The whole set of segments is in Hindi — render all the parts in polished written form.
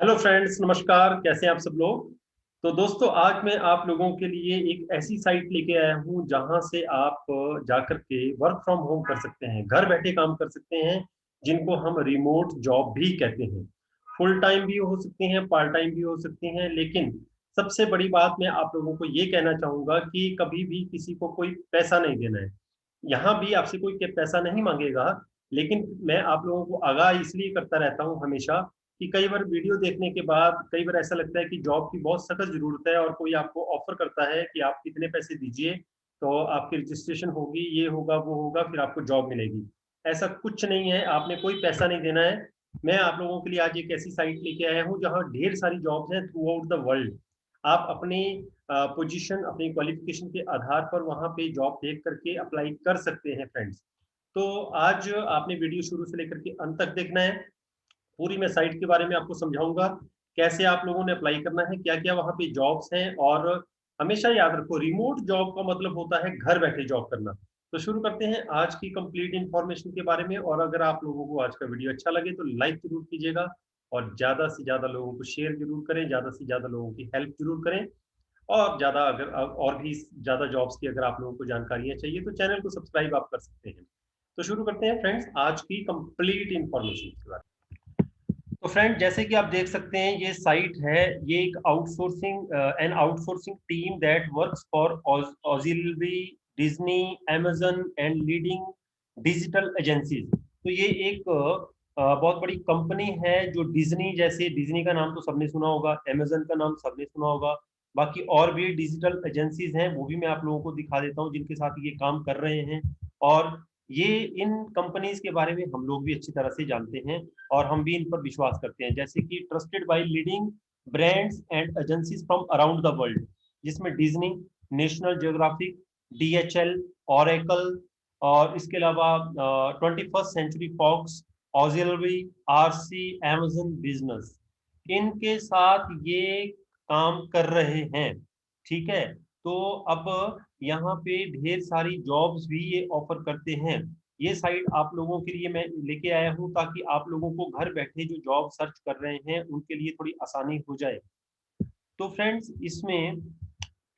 हेलो फ्रेंड्स, नमस्कार। कैसे हैं आप सब लोग। तो दोस्तों, आज मैं आप लोगों के लिए एक ऐसी साइट लेके आया हूं जहां से आप जाकर के वर्क फ्रॉम होम कर सकते हैं, घर बैठे काम कर सकते हैं, जिनको हम रिमोट जॉब भी कहते हैं। फुल टाइम भी हो सकती हैं, पार्ट टाइम भी हो सकती हैं, लेकिन सबसे बड़ी बात मैं आप लोगों को ये कहना चाहूंगा कि कभी भी किसी को कोई पैसा नहीं देना है। यहाँ भी आपसे कोई के पैसा नहीं मांगेगा। लेकिन मैं आप लोगों को आगाह इसलिए करता रहता हूँ हमेशा कि कई बार वीडियो देखने के बाद कई बार ऐसा लगता है कि जॉब की बहुत सख्त जरूरत है और कोई आपको ऑफर करता है कि आप इतने पैसे दीजिए तो आपकी रजिस्ट्रेशन होगी, ये होगा वो होगा, फिर आपको जॉब मिलेगी। ऐसा कुछ नहीं है, आपने कोई पैसा नहीं देना है। मैं आप लोगों के लिए आज एक ऐसी साइट लेके आया हूँ जहाँ ढेर सारी जॉब्स हैं थ्रू आउट द वर्ल्ड। आप अपनी पोजीशन, अपनी क्वालिफिकेशन के आधार पर वहां पे जॉब देख करके अप्लाई कर सकते हैं फ्रेंड्स। तो आज आपने वीडियो शुरू से लेकर के अंत तक देखना है। पूरी मैं साइट के बारे में आपको समझाऊंगा, कैसे आप लोगों ने अप्लाई करना है, क्या क्या वहां पे जॉब्स हैं। और हमेशा याद रखो, रिमोट जॉब का मतलब होता है घर बैठे जॉब करना। तो शुरू करते हैं आज की कंप्लीट इंफॉर्मेशन के बारे में। और अगर आप लोगों को आज का वीडियो अच्छा लगे तो लाइक जरूर कीजिएगा और ज्यादा से ज्यादा लोगों को शेयर जरूर करें, ज्यादा से ज्यादा लोगों की हेल्प जरूर करें। और ज्यादा अगर और भी ज्यादा जॉब्स की अगर आप लोगों को जानकारियां चाहिए तो चैनल को सब्सक्राइब आप कर सकते हैं। तो शुरू करते हैं फ्रेंड्स आज की कंप्लीट इंफॉर्मेशन के बारे में। तो फ्रेंड, जैसे कि आप देख सकते हैं ये साइट है, ये एक outsourcing an outsourcing team that works for auxiliary, Disney, amazon and leading digital agencies. तो ये एक बहुत बड़ी कंपनी है जो डिज्नी, जैसे डिज्नी का नाम तो सबने सुना होगा, amazon का नाम सबने सुना होगा। बाकी और भी डिजिटल एजेंसीज हैं, वो भी मैं आप लोगों को दिखा देता हूँ जिनके साथ ये काम कर रहे हैं। और ये इन कंपनीज के बारे में हम लोग भी अच्छी तरह से जानते हैं और हम भी इन पर विश्वास करते हैं, जैसे कि trusted by leading brands and agencies from around the world, जिसमें Disney, National Geographic, DHL, Oracle, और इसके अलावा 21st century Fox, auxiliary, RC, amazon business, इनके साथ ये काम कर रहे हैं। ठीक है। तो अब यहाँ पे ढेर सारी जॉब्स भी ये ऑफर करते हैं। ये साइट आप लोगों के लिए मैं लेके आया हूँ ताकि आप लोगों को घर बैठे जो जॉब सर्च कर रहे हैं उनके लिए थोड़ी आसानी हो जाए। तो फ्रेंड्स, इसमें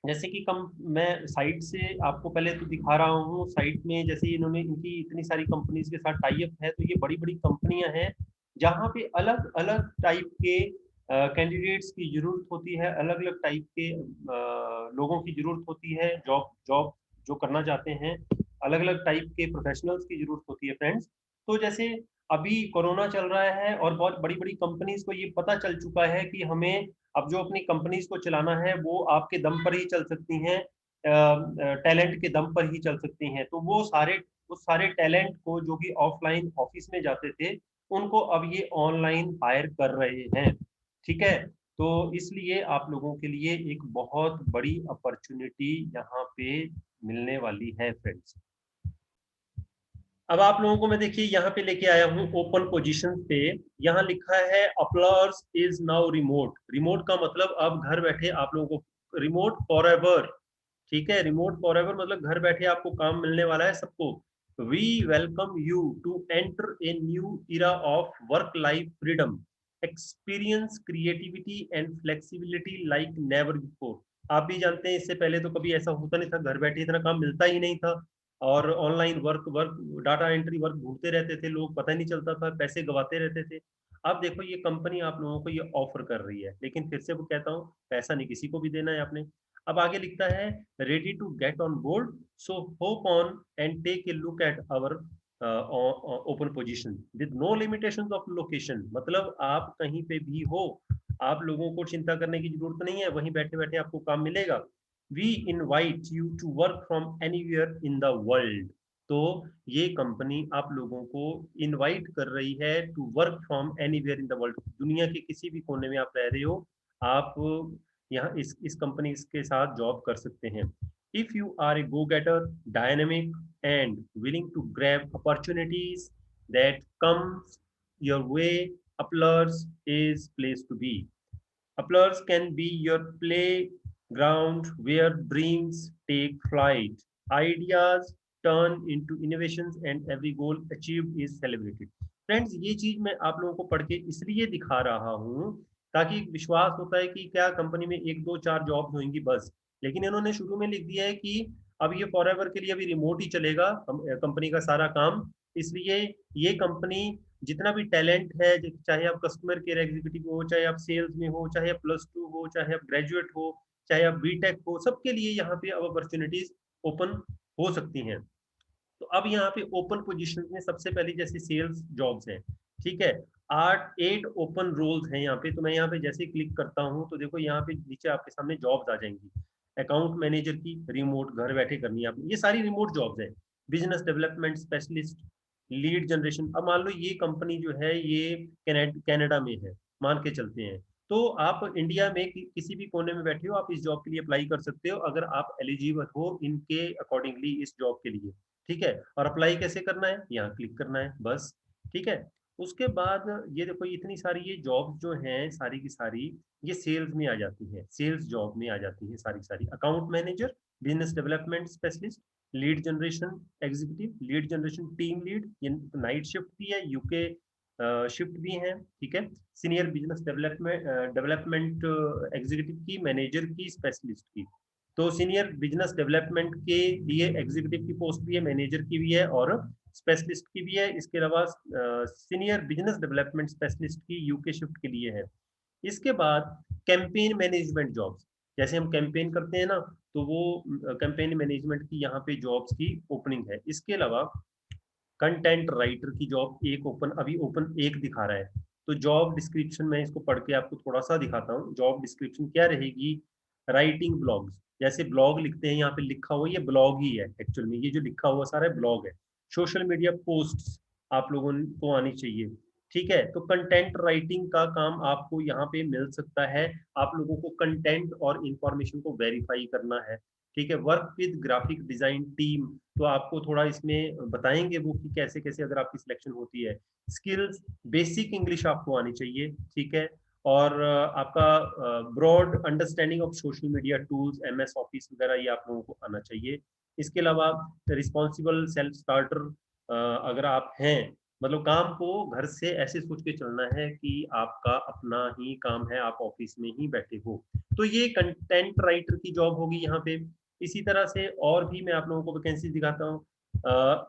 जैसे कि कम मैं साइट से आपको पहले तो दिखा रहा हूँ। साइट में जैसे इन्होंने इनकी इतनी सारी कंपनीज के साथ टाई अप है, तो ये बड़ी बड़ी कंपनियां हैं जहाँ पे अलग अलग टाइप के कैंडिडेट्स की जरूरत होती है, अलग अलग टाइप के लोगों की जरूरत होती है, जॉब जॉब जो करना चाहते हैं, अलग अलग टाइप के प्रोफेशनल्स की जरूरत होती है फ्रेंड्स। तो जैसे अभी कोरोना चल रहा है और बहुत बड़ी बड़ी कंपनीज को ये पता चल चुका है कि हमें अब जो अपनी कंपनीज को चलाना है वो आपके दम पर ही चल सकती हैं, टैलेंट के दम पर ही चल सकती हैं। तो वो सारे टैलेंट को जो कि ऑफलाइन ऑफिस में जाते थे, उनको अब ये ऑनलाइन हायर कर रहे हैं। ठीक है। तो इसलिए आप लोगों के लिए एक बहुत बड़ी अपॉर्चुनिटी यहाँ पे मिलने वाली है फ्रेंड्स। अब आप लोगों को मैं देखिए यहाँ पे लेके आया हूँ ओपन पोजीशन पे। यहाँ लिखा है अपलर्स इज नाउ रिमोट। रिमोट का मतलब अब घर बैठे आप लोगों को रिमोट फॉर एवर। ठीक है, रिमोट फॉर एवर मतलब घर बैठे आपको काम मिलने वाला है सबको। We welcome you to enter a new era of work life freedom, experience creativity and flexibility like never before. आप भी जानते हैं, इससे पहले तो कभी ऐसा होता नहीं था, घर बैठे इतना काम मिलता ही नहीं था। और online work work data entry work ढूंढते रहते थे लोग, पता ही नहीं चलता था, पैसे गवाते रहते थे। अब देखो ये कंपनी आप लोगों को ये ऑफर कर रही है, लेकिन फिर से वो कहता हूँ, पैसा नहीं किसी को भी देना है आपने। अब आगे लिखता है ready to get on board, so hop on and take a look at our open position with no limitations of location. मतलब आप कहीं पे भी हो, आप लोगों को चिंता करने की जरूरत नहीं है, वहीं बैठे बैठे आपको काम मिलेगा। We invite you to work from anywhere in the world. तो ये कंपनी आप लोगों को इनवाइट कर रही है to work from anywhere in the world. दुनिया के किसी भी कोने में आप रह रहे हो, आप यहाँ इस कंपनी के साथ जॉब कर सकते हैं। If you are a go getter, dynamic and willing to grab opportunities that comes your way, Applause is place to be. Applause can be your playground where dreams take flight, ideas turn into innovations, and every goal achieved is celebrated. Friends, ये चीज मैं आप लोगों को पढ़ के इसलिए दिखा रहा हूँ ताकि विश्वास होता है कि क्या कंपनी में एक दो चार जॉब होंगी बस। लेकिन इन्होंने शुरू में लिख दिया है कि अब ये फॉरएवर के लिए अभी रिमोट ही चलेगा कंपनी का सारा काम। इसलिए ये कंपनी जितना भी टैलेंट है, चाहे आप कस्टमर केयर एग्जीक्यूटिव हो, चाहे आप सेल्स में हो, चाहे आप +2 हो, चाहे आप ग्रेजुएट हो, चाहे आप बीटेक हो, सबके लिए यहाँ पे अब अपॉर्चुनिटीज ओपन हो सकती हैं। तो अब यहाँ पे ओपन पोजीशन में सबसे पहले जैसे सेल्स जॉब्स हैं, ठीक है, 8 ओपन रोल्स हैं यहाँ पे। तो मैं यहाँ पे जैसे क्लिक करता हूँ तो देखो यहाँ पे नीचे आपके सामने जॉब्स आ जाएंगी। अकाउंट मैनेजर की रिमोट घर बैठे करनी है आपने, ये सारी रिमोट जॉब्स हैं। Business development specialist, lead generation. अब मान लो ये कंपनी जो है ये कनाडा में है, मान के चलते हैं, तो आप इंडिया में किसी भी कोने में बैठे हो, आप इस जॉब के लिए अप्लाई कर सकते हो अगर आप एलिजिबल हो इनके अकॉर्डिंगली इस जॉब के लिए। ठीक है, और अप्लाई कैसे करना है, यहाँ क्लिक करना है बस। ठीक है, उसके बाद ये देखो इतनी सारी ये जॉब जो हैं सारी की सारी ये सेल्स में आ जाती है, सेल्स जॉब में आ जाती है सारी सारी। Account manager, business development specialist, lead generation executive, lead generation team lead, ये नाइट शिफ्ट भी है, यूके शिफ्ट भी है। ठीक है, senior business development development executive की, मैनेजर की, स्पेशलिस्ट की। तो सीनियर बिजनेस डेवलपमेंट के लिए एग्जीक्यूटिव की पोस्ट भी है, मैनेजर की भी है और स्पेशलिस्ट की भी है। इसके अलावा सीनियर बिजनेस डेवलपमेंट स्पेशलिस्ट की यूके शिफ्ट के लिए है। इसके बाद कैंपेन मैनेजमेंट जॉब्स, जैसे हम कैंपेन करते हैं ना, तो वो कैंपेन मैनेजमेंट की यहाँ पे जॉब्स की ओपनिंग है। इसके अलावा कंटेंट राइटर की जॉब एक ओपन, अभी ओपन एक दिखा रहा है। तो जॉब डिस्क्रिप्शन में इसको पढ़ के आपको थोड़ा सा दिखाता हूँ। जॉब डिस्क्रिप्शन क्या रहेगी, राइटिंग ब्लॉग्स, जैसे ब्लॉग लिखते हैं यहाँ पे लिखा हुआ, ये ब्लॉग ही है एक्चुअल में, ये जो लिखा हुआ सारा ब्लॉग है। सोशल मीडिया पोस्ट आप लोगों को आनी चाहिए। ठीक है, तो कंटेंट राइटिंग का काम आपको यहाँ पे मिल सकता है। आप लोगों को कंटेंट और इंफॉर्मेशन को वेरीफाई करना है। ठीक है, work with graphic design team, तो आपको थोड़ा इसमें बताएंगे वो कि कैसे कैसे अगर आपकी सिलेक्शन होती है। स्किल्स, बेसिक इंग्लिश आपको आनी चाहिए। ठीक है, और आपका broad understanding of social media tools, MS office वगैरह ये आप लोगों को आना चाहिए। इसके अलावा रिस्पॉन्सिबल सेल्फ स्टार्टर अगर आप हैं, मतलब काम को घर से ऐसे सोच के चलना है कि आपका अपना ही काम है, आप ऑफिस में ही बैठे हो। तो ये कंटेंट राइटर की जॉब होगी यहाँ पे। इसी तरह से और भी मैं आप लोगों को वैकेंसी दिखाता हूँ।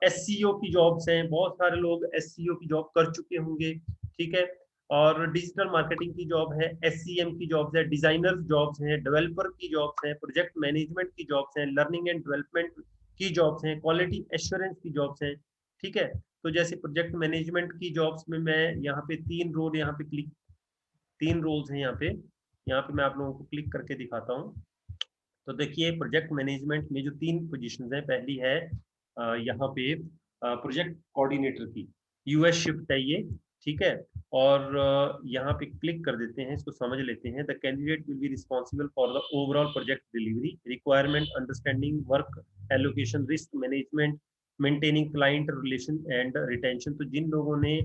SEO की जॉब्स हैं, बहुत सारे लोग SEO की जॉब कर चुके होंगे। ठीक है, और डिजिटल मार्केटिंग की जॉब है, SCM की जॉब्स है, डिजाइनर जॉब्स हैं, डेवलपर की जॉब्स हैं, प्रोजेक्ट मैनेजमेंट की जॉब्स हैं, लर्निंग एंड डेवलपमेंट की जॉब्स हैं, क्वालिटी एश्योरेंस की जॉब्स हैं। ठीक है, तो जैसे प्रोजेक्ट मैनेजमेंट की जॉब्स में मैं यहाँ पे 3 रोल यहाँ पे क्लिक, 3 रोल्स हैं यहाँ पे मैं आप लोगों को क्लिक करके दिखाता हूँ। तो देखिए प्रोजेक्ट मैनेजमेंट में जो 3 पोजीशंस हैं, पहली है यहाँ पे प्रोजेक्ट कोऑर्डिनेटर की, US शिफ्ट है ये। ठीक है, और यहाँ पे क्लिक कर देते हैं, इसको समझ लेते हैं। The candidate will be responsible for the overall project delivery, requirement understanding, work allocation, risk management, maintaining client relation and retention. तो जिन लोगों ने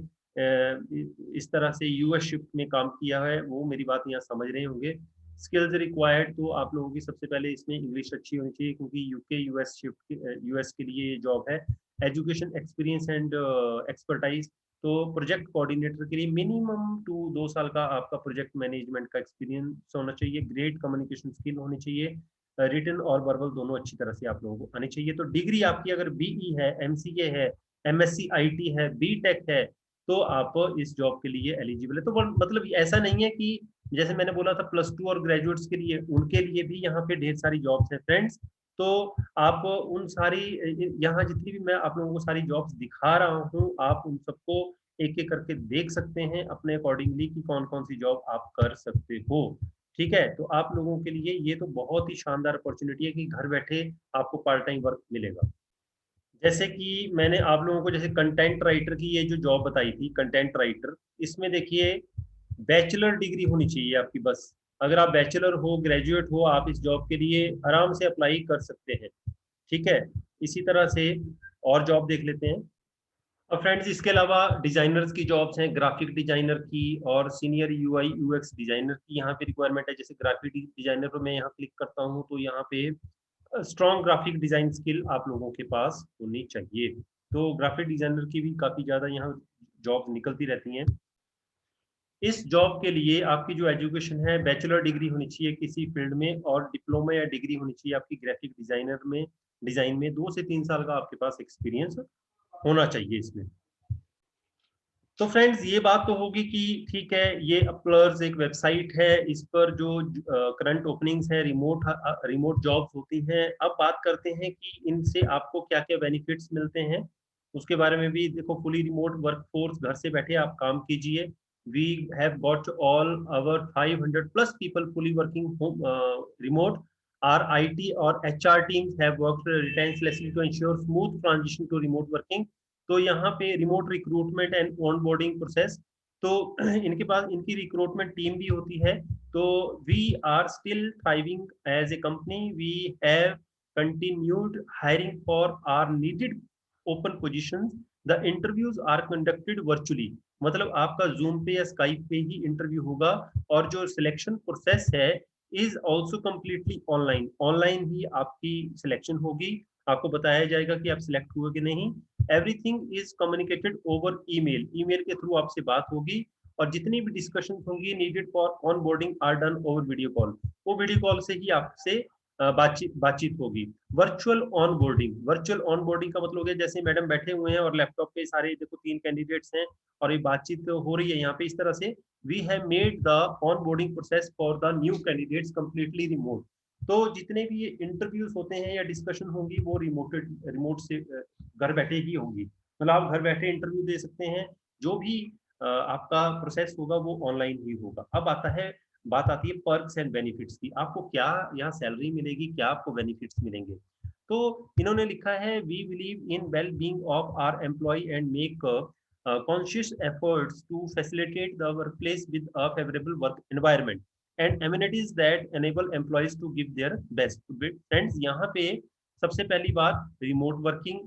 इस तरह से US शिफ्ट में काम किया है वो मेरी बात यहाँ समझ रहे होंगे। स्किल्स रिक्वायर्ड, तो आप लोगों की सबसे पहले इसमें इंग्लिश अच्छी होनी चाहिए क्योंकि यूके US शिफ्ट US के लिए ये जॉब है। एजुकेशन एक्सपीरियंस एंड एक्सपर्टाइज, तो प्रोजेक्ट कोऑर्डिनेटर के लिए मिनिमम 2 साल का आपका प्रोजेक्ट मैनेजमेंट का एक्सपीरियंस होना चाहिए। ग्रेट कम्युनिकेशन स्किल होनी चाहिए, रिटन और वर्बल दोनों अच्छी तरह से आप लोगों को आनी चाहिए। तो डिग्री आपकी अगर BE है, MCA है, MSc IT है, BTech है, तो आप इस जॉब के लिए एलिजिबल है। तो मतलब ऐसा नहीं है कि जैसे मैंने बोला था +2 और ग्रेजुएट्स के लिए, उनके लिए भी यहाँ पे ढेर सारी जॉब्स हैं फ्रेंड्स। तो आप उन सारी, यहाँ जितनी भी मैं आप लोगों को सारी जॉब्स दिखा रहा हूँ, आप उन सबको एक एक करके देख सकते हैं अपने अकॉर्डिंगली कि कौन कौन सी जॉब आप कर सकते हो। ठीक है, तो आप लोगों के लिए ये तो बहुत ही शानदार अपॉर्चुनिटी है कि घर बैठे आपको पार्ट टाइम वर्क मिलेगा। जैसे कि मैंने आप लोगों को जैसे कंटेंट राइटर की ये जो जॉब बताई थी, कंटेंट राइटर, इसमें देखिए बैचलर डिग्री होनी चाहिए आपकी बस। अगर आप बैचलर हो, ग्रेजुएट हो, आप इस जॉब के लिए आराम से अप्लाई कर सकते हैं। ठीक है, इसी तरह से और जॉब देख लेते हैं। अब फ्रेंड्स इसके अलावा डिजाइनर्स की जॉब्स हैं, ग्राफिक डिजाइनर की और सीनियर UI UX डिजाइनर की यहाँ पे रिक्वायरमेंट है। जैसे ग्राफिक डिजाइनर पर मैं यहाँ क्लिक करता हूँ तो यहाँ पे स्ट्रॉन्ग ग्राफिक डिजाइन स्किल आप लोगों के पास होनी चाहिए। तो ग्राफिक डिजाइनर की भी काफी ज्यादा यहाँ जॉब निकलती रहती हैं। इस जॉब के लिए आपकी जो एजुकेशन है बैचलर डिग्री होनी चाहिए किसी फील्ड में, और डिप्लोमा या डिग्री होनी चाहिए आपकी ग्राफिक डिजाइनर में, डिजाइन में 2 से 3 साल का आपके पास एक्सपीरियंस होना चाहिए इसमें। तो फ्रेंड्स ये बात तो होगी कि ठीक है, ये अपलर्स एक वेबसाइट है, इस पर जो करंट ओपनिंग्स है, रिमोट जॉब्स होती हैं। अब बात करते हैं कि इनसे आपको क्या क्या बेनिफिट्स मिलते हैं, उसके बारे में भी देखो। फुली रिमोट वर्कफोर्स, घर से बैठे आप काम कीजिए। We have got all our 500 plus people fully working remote. our IT or HR teams have worked relentlessly to ensure smooth transition to remote working। तो यहाँ पे remote recruitment and onboarding process, तो इनके पास इनकी रिक्रूटमेंट टीम भी होती है। तो we are still thriving as a company, we have continued hiring for our needed open positions. The interviews are conducted virtually, मतलब आपका जूम पे या स्काइप पे ही इंटरव्यू होगा, और जो सिलेक्शन प्रोसेस है is also completely online. Online ही आपकी सिलेक्शन होगी, आपको बताया जाएगा कि आप सिलेक्ट हुए कि नहीं। Everything is communicated over email, email के थ्रू आपसे बात होगी, और जितनी भी डिस्कशन होंगी needed for onboarding are done over video call, वो वीडियो कॉल से ही आपसे बातचीत होगी। वर्चुअल ऑन बोर्डिंग का मतलब हो गया जैसे मैडम बैठे हुए हैं और लैपटॉप पे सारे देखो 3 कैंडिडेट्स हैं और ये बातचीत हो रही है यहाँ पे, इस तरह से we have made the onboarding process for the new candidates completely remote. तो जितने भी ये इंटरव्यूज होते हैं या डिस्कशन होंगी वो रिमोट से घर बैठे ही होंगी, मतलब आप घर बैठे इंटरव्यू दे सकते हैं। जो भी आपका प्रोसेस होगा वो ऑनलाइन ही होगा। अब बात आती है पर्क्स एंड बेनिफिट्स की, आपको क्या यहाँ सैलरी मिलेगी, क्या आपको बेनिफिट्स मिलेंगे। तो इन्होंने लिखा है we believe in well being of our employee and make conscious efforts to facilitate the workplace with a favorable work environment and amenities that enable employees to give their best। Friends यहाँ पे सबसे पहली बात, रिमोट वर्किंग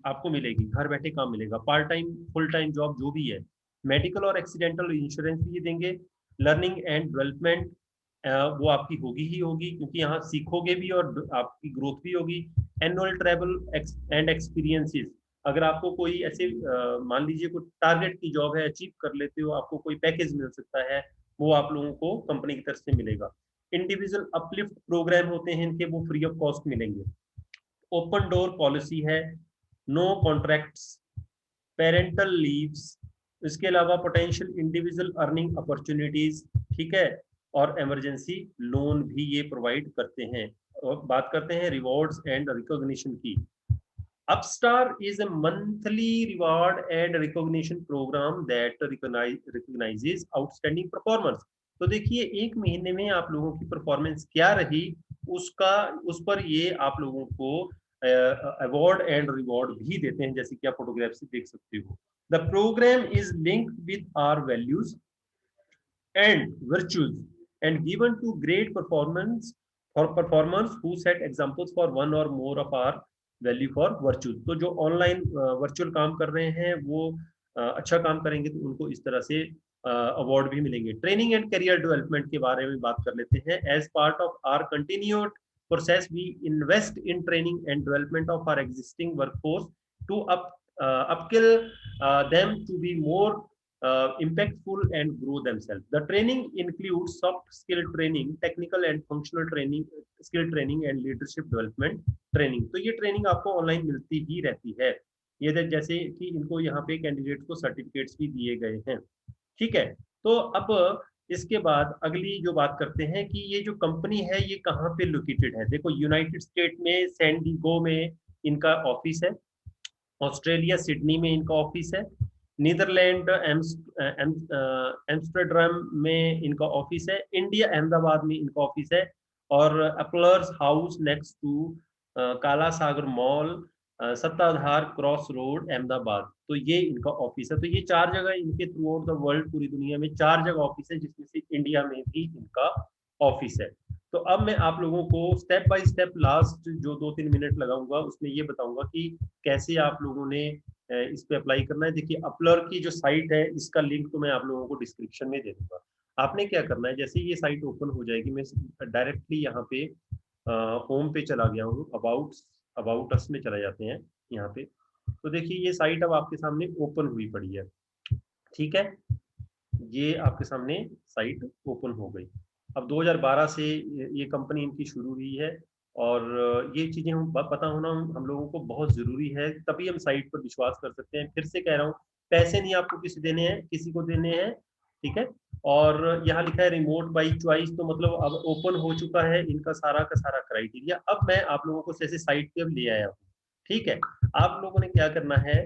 आपको मिलेगी, घर बैठे काम मिलेगा, part time full time job जो भी है, मेडिकल और एक्सीडेंटल इंश्योरेंस भी देंगे, लर्निंग एंड डेवलपमेंट वो आपकी होगी ही होगी, क्योंकि यहाँ सीखोगे भी और आपकी ग्रोथ भी होगी। एनुअल ट्रैवल एंड एक्सपीरियंसेस, अगर आपको कोई ऐसे मान लीजिए कोई टारगेट की जॉब है, अचीव कर लेते हो, आपको कोई पैकेज मिल सकता है, वो आप लोगों को कंपनी की तरफ से मिलेगा। इंडिविजुअल अपलिफ्ट प्रोग्राम होते हैं इनके, वो फ्री ऑफ कॉस्ट मिलेंगे। ओपन डोर पॉलिसी है, नो कॉन्ट्रैक्ट्स, पेरेंटल लीव्स, इसके अलावा पोटेंशियल इंडिविजुअल अर्निंग अपॉर्चुनिटीज, ठीक है, और इमरजेंसी लोन भी ये प्रोवाइड करते हैं। और बात करते हैं रिवॉर्ड्स एंड रिकॉग्निशन की। Upstar is a monthly reward and recognition program that recognizes outstanding performance। तो देखिए 1 महीने में आप लोगों की परफॉर्मेंस क्या रही, उस पर ये आप लोगों को अवार्ड एंड रिवॉर्ड भी देते हैं, जैसे कि आप फोटोग्राफ से देख सकते हो। The programme is linked with our values and virtues and given to great performance or performers who set examples for one or more of our value for virtues। तो जो ऑनलाइन वर्चुअल काम कर रहे हैं वो अच्छा काम करेंगे तो उनको इस तरह से अवार्ड भी मिलेंगे। ट्रेनिंग एंड करियर डेवलपमेंट के बारे में बात कर लेते हैं। As part of our continued process we invest in training and development of our existing workforce to upskill them to be more impactful and grow themselves। The training includes soft skill training, technical and functional training, skill training and leadership development training। तो ये ट्रेनिंग आपको ऑनलाइन मिलती ही रहती है। ये जैसे कि इनको यहाँ पे कैंडिडेट को सर्टिफिकेट्स भी दिए गए हैं, ठीक है। तो अब इसके बाद अगली जो बात करते हैं कि ये जो कंपनी है ये कहाँ पे लोकेटेड है। देखो यूनाइटेड स्टेट में सैन डिगो में इनका ऑफिस है, ऑस्ट्रेलिया सिडनी में इनका ऑफिस है, नीदरलैंड एम्स्टरडम में इनका ऑफिस है, इंडिया अहमदाबाद में इनका ऑफिस है, और अपलर्स हाउस नेक्स्ट टू काला सागर मॉल, सत्ताधार क्रॉस रोड अहमदाबाद, तो ये इनका ऑफिस है। तो ये 4 जगह इनके थ्रू आउट द वर्ल्ड, पूरी दुनिया में 4 जगह ऑफिस है, जिसमें से इंडिया में भी इनका ऑफिस है। तो अब मैं आप लोगों को स्टेप बाय स्टेप लास्ट जो 2-3 मिनट लगाऊंगा उसमें ये बताऊंगा कि कैसे आप लोगों ने इस पे अप्लाई करना है। देखिए अपलर की जो साइट है इसका लिंक तो मैं आप लोगों को डिस्क्रिप्शन में दे दूंगा। आपने क्या करना है, जैसे ये साइट ओपन हो जाएगी, मैं डायरेक्टली यहाँ पे होम पे चला गया हूँ, अबाउट अस में चला जाते हैं यहाँ पे। तो देखिए ये साइट अब आपके सामने ओपन हुई पड़ी है, ठीक है। ये आपके सामने साइट ओपन हो गई। अब 2012 से ये कंपनी इनकी शुरू हुई है और ये चीज़ें हम पता होना हम लोगों को बहुत ज़रूरी है, तभी हम साइट पर विश्वास कर सकते हैं। फिर से कह रहा हूँ, पैसे नहीं आपको किसी को देने हैं, ठीक है? और यहाँ लिखा है रिमोट बाय चॉइस, तो मतलब अब ओपन हो चुका है इनका सारा का सारा क्राइटेरिया। अब मैं आप लोगों को जैसे साइट पे अब ले आया हूँ, ठीक है? आप लोगों ने क्या करना है,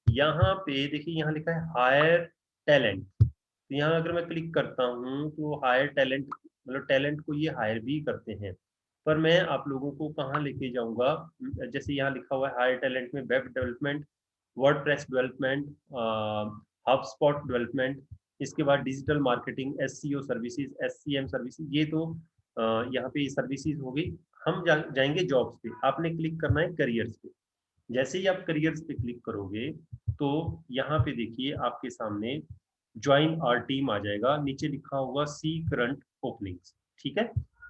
यहाँ पे देखिए यहाँ लिखा है हायर टैलेंट। तो यहाँ अगर मैं क्लिक करता हूँ तो हायर टैलेंट, मतलब टैलेंट को ये हायर भी करते हैं। पर मैं आप लोगों को कहाँ लेके जाऊँगा, जैसे यहाँ लिखा हुआ है हायर टैलेंट में web development, WordPress development, HubSpot development, इसके बाद digital marketing, SEO services, SCM services, ये तो यहाँ पे सर्विसेज हो गई। हम जाएंगे जॉब्स पे, आपने क्लिक करना है करियर्स पे। जैसे ही आप करियर्स पे क्लिक करोगे तो यहाँ पे देखिए आपके सामने ज्वाइन आवर टीम आ जाएगा, नीचे लिखा होगा सी करंट ओपनिंग्स, ठीक है?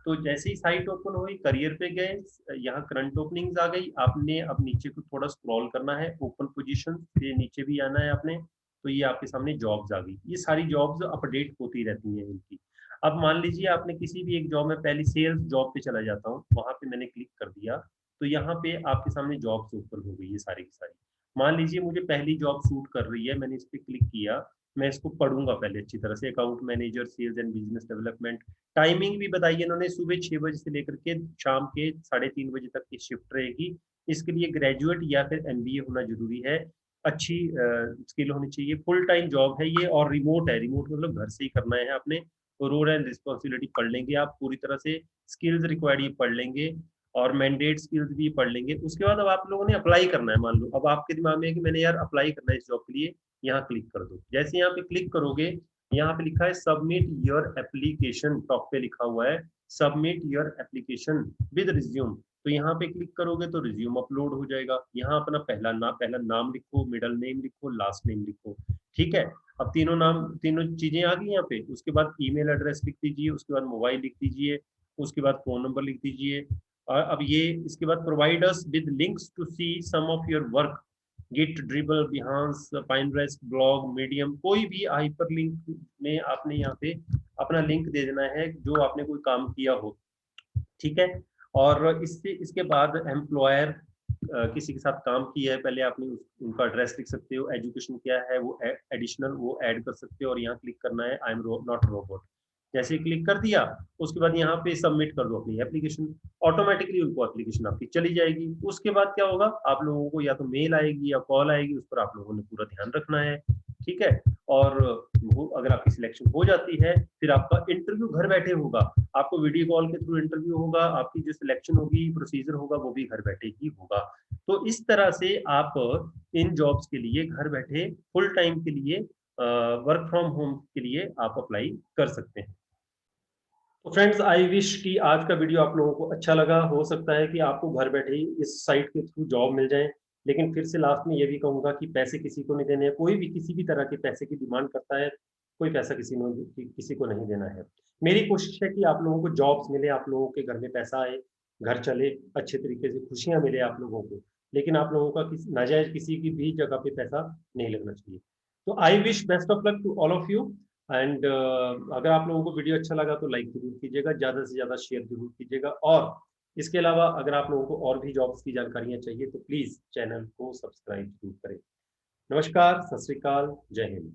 तो जैसे ही साइट ओपन हुई, करियर पे गए, यहाँ करंट ओपनिंग्स आ गई, आपने अब नीचे को थोड़ा स्क्रॉल करना है, ओपन पोजीशन से नीचे भी आना है आपने, तो ये आपके सामने जॉब्स आ गई। ये सारी जॉब्स अपडेट होती रहती हैं इनकी। अब मान लीजिए आपने किसी भी एक जॉब में, पहली सेल्स जॉब पे चला जाता हूँ, वहां पे मैंने क्लिक कर दिया, तो यहाँ पे आपके सामने जॉब्स ओपन हो गई है सारी की सारी। मान लीजिए मुझे पहली जॉब सूट कर रही है, मैंने इस पर क्लिक किया, मैं इसको पढ़ूंगा पहले अच्छी तरह से, account manager sales and business development. Timing भी बताई है इन्होंने, सुबह 6 बजे से लेकर के शाम के 3:30 बजे तक की शिफ्ट रहेगी। इसके लिए ग्रेजुएट या फिर एमबीए होना जरूरी है, अच्छी स्किल होनी चाहिए, फुल टाइम जॉब है ये और रिमोट है। रिमोट मतलब घर से ही करना है आपने। रोल एंड रिस्पॉन्सिबिलिटी पढ़ लेंगे आप पूरी तरह से, स्किल्स रिक्वायर्ड ये पढ़ लेंगे और मैंडेट स्किल्स भी पढ़ लेंगे। उसके बाद अब आप लोगों ने अप्लाई करना है, मान लो अब आपके दिमाग में है कि मैंने यार अप्लाई करना है इस जॉब के लिए, यहाँ क्लिक कर दो। जैसे यहाँ पे क्लिक करोगे, यहाँ पे लिखा है सबमिट योर एप्लीकेशन, टॉप पे लिखा हुआ है submit your application with resume. तो यहाँ पे क्लिक करोगे तो रिज्यूम अपलोड हो जाएगा। यहाँ अपना पहला नाम लिखो, मिडल नेम लिखो, लास्ट नेम लिखो, ठीक है? अब तीनों नाम, तीनों चीजें आ गई यहाँ पे। उसके बाद ईमेल एड्रेस लिख दीजिए, उसके बाद मोबाइल लिख दीजिए, उसके बाद फोन नंबर लिख दीजिए। और अब ये इसके बाद provide us with links to see some of your work, Git, Dribbble, Behance, Pinterest, blog, Medium, कोई भी हाइपर लिंक में आपने यहाँ पे अपना लिंक दे देना है जो आपने कोई काम किया हो, ठीक है? और इससे इसके बाद एम्प्लॉयर किसी के साथ काम किया है पहले, आपने उनका एड्रेस लिख सकते हो, एजुकेशन क्या है वो एडिशनल वो ऐड कर सकते हो, और यहाँ क्लिक करना है आई एम नॉट रोबोट। जैसे क्लिक कर दिया, उसके बाद यहाँ पे सबमिट कर दो अपनी एप्लीकेशन, ऑटोमेटिकली उनको एप्लीकेशन आपकी चली जाएगी। उसके बाद क्या होगा, आप लोगों को या तो मेल आएगी या कॉल आएगी, उस पर आप लोगों ने पूरा ध्यान रखना है, ठीक है? और अगर आपकी सिलेक्शन हो जाती है, फिर आपका इंटरव्यू घर बैठे होगा, आपको वीडियो कॉल के थ्रू इंटरव्यू होगा, आपकी जो सिलेक्शन होगी, प्रोसीजर होगा, वो भी घर बैठे ही होगा। तो इस तरह से आप इन जॉब्स के लिए घर बैठे फुल टाइम के लिए, वर्क फ्रॉम होम के लिए आप अप्लाई कर सकते हैं। तो फ्रेंड्स, आई विश कि आज का वीडियो आप लोगों को अच्छा लगा। हो सकता है कि आपको घर बैठे ही इस साइट के थ्रू जॉब मिल जाए, लेकिन फिर से लास्ट में ये भी कहूंगा कि पैसे किसी को नहीं देने हैं। कोई भी किसी भी तरह के पैसे की डिमांड करता है, कोई पैसा किसी को नहीं देना है। मेरी कोशिश है कि आप लोगों को जॉब्स मिले, आप लोगों के घर में पैसा आए, घर चले अच्छे तरीके से, खुशियां मिले आप लोगों को, लेकिन आप लोगों का नाजायज किसी की भी जगह पे पैसा नहीं लगना चाहिए। तो I wish best of luck to all of you. And अगर आप लोगों को वीडियो अच्छा लगा तो लाइक जरूर कीजिएगा, ज़्यादा से ज़्यादा शेयर जरूर कीजिएगा, और इसके अलावा अगर आप लोगों को और भी जॉब्स की जानकारियाँ चाहिए तो प्लीज़ चैनल को सब्सक्राइब जरूर करें। नमस्कार, सत श्री अकाल, जय हिंद।